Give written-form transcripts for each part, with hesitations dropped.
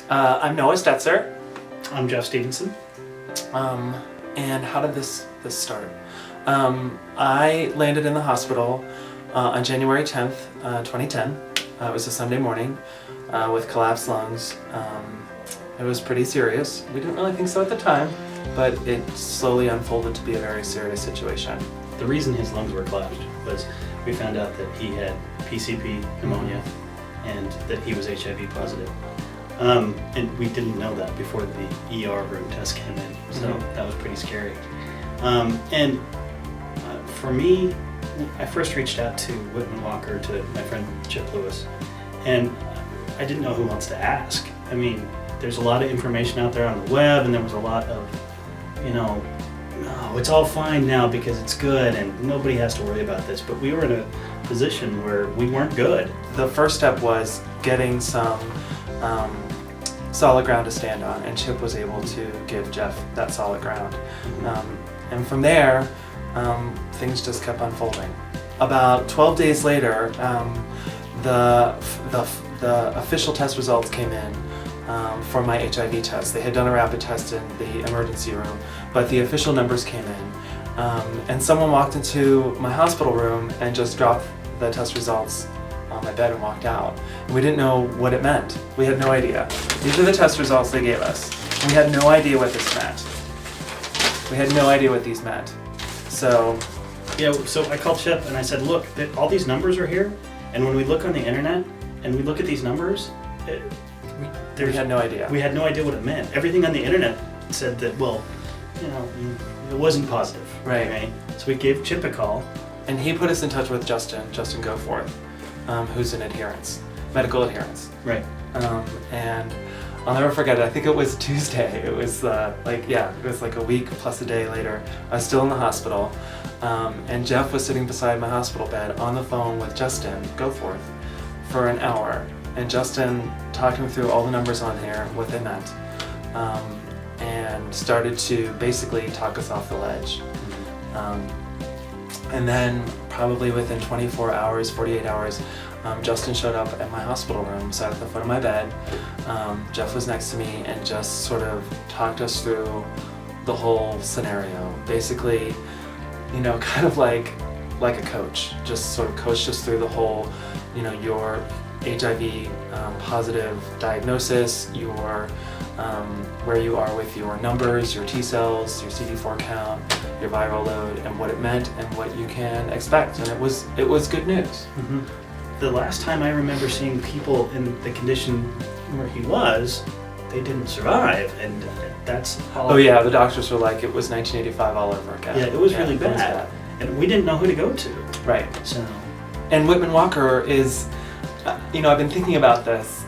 I'm Noah Stetzer. I'm Jeff Stevenson. And how did this start? I landed in the hospital on January 10th, 2010. It was a Sunday morning with collapsed lungs. It was pretty serious. We didn't really think so at the time, but it slowly unfolded to be a very serious situation. The reason his lungs were collapsed was we found out that he had PCP pneumonia and that he was HIV positive. And we didn't know that before the ER room test came in, so that was pretty scary. For me, I first reached out to Whitman-Walker, to my friend Chip Lewis, and I didn't know who else to ask. I mean, there's a lot of information out there on the web, and there was a lot of, oh, it's all fine now because it's good and nobody has to worry about this, but we were in a position where we weren't good. The first step was getting some solid ground to stand on, and Chip was able to give Jeff that solid ground. And from there, things just kept unfolding. About 12 days later, the official test results came in for my HIV test. They had done a rapid test in the emergency room, but the official numbers came in. And someone walked into my hospital room and just dropped the test results on my bed and walked out. And we didn't know what it meant. We had no idea. These are the test results they gave us. We had no idea what this meant. We had no idea what these meant. So I called Chip and I said, look, all these numbers are here, and when we look on the internet and we look at these numbers, we had no idea. We had no idea what it meant. Everything on the internet said that, well, it wasn't positive. Right. So we gave Chip a call. And he put us in touch with Justin Goforth, who's in medical adherence. Right. And I'll never forget it. I think it was Tuesday. It was it was like a week plus a day later. I was still in the hospital, and Jeff was sitting beside my hospital bed on the phone with Justin Goforth for an hour. And Justin talked him through all the numbers on here, what they meant, and started to basically talk us off the ledge. And then probably within 24 hours, 48 hours, Justin showed up at my hospital room, sat at the foot of my bed. Jeff was next to me and just sort of talked us through the whole scenario. Basically, kind of like a coach, just sort of coached us through the whole, your HIV positive diagnosis, your where you are with your numbers, your T cells, your CD4 count, your viral load, and what it meant and what you can expect. And it was good news. The last time I remember seeing people in the condition where he was, they didn't survive, and that's all. Oh yeah, the doctors were like, it was 1985 all over again. Yeah, it was really bad. And we didn't know who to go to. Right. So. And Whitman-Walker is, I've been thinking about this.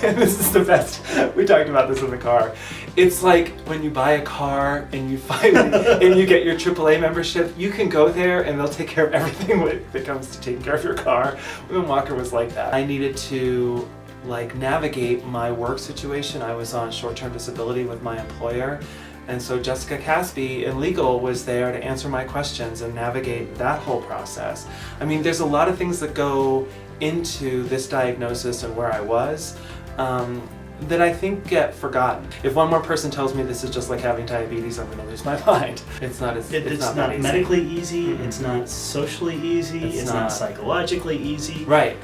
This is the best. We talked about this in the car. It's like when you buy a car and you and you get your AAA membership, you can go there and they'll take care of everything that comes to taking care of your car. Whitman-Walker was like that. I needed to navigate my work situation. I was on short-term disability with my employer. And so Jessica Caspi in legal was there to answer my questions and navigate that whole process. I mean, there's a lot of things that go into this diagnosis and where I was that I think get forgotten. If one more person tells me this is just like having diabetes, I'm going to lose my mind. It's not easy. Medically easy. It's not socially easy. It's not psychologically easy. Right.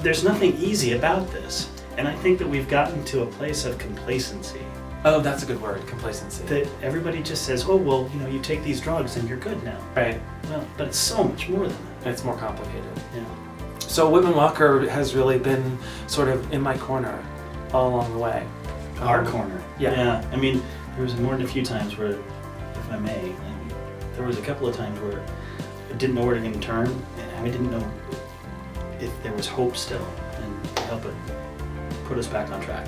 There's nothing easy about this. And I think that we've gotten to a place of complacency. Oh, that's a good word, complacency. That everybody just says, oh, well, you take these drugs and you're good now. Right. Well, but it's so much more than that. It's more complicated. Yeah. So Whitman-Walker has really been sort of in my corner all along the way. Our corner. Yeah. I mean, there was more than a few times where, if I may, there was a couple of times where I didn't know where to even turn, and I didn't know if there was hope still, and to help it put us back on track.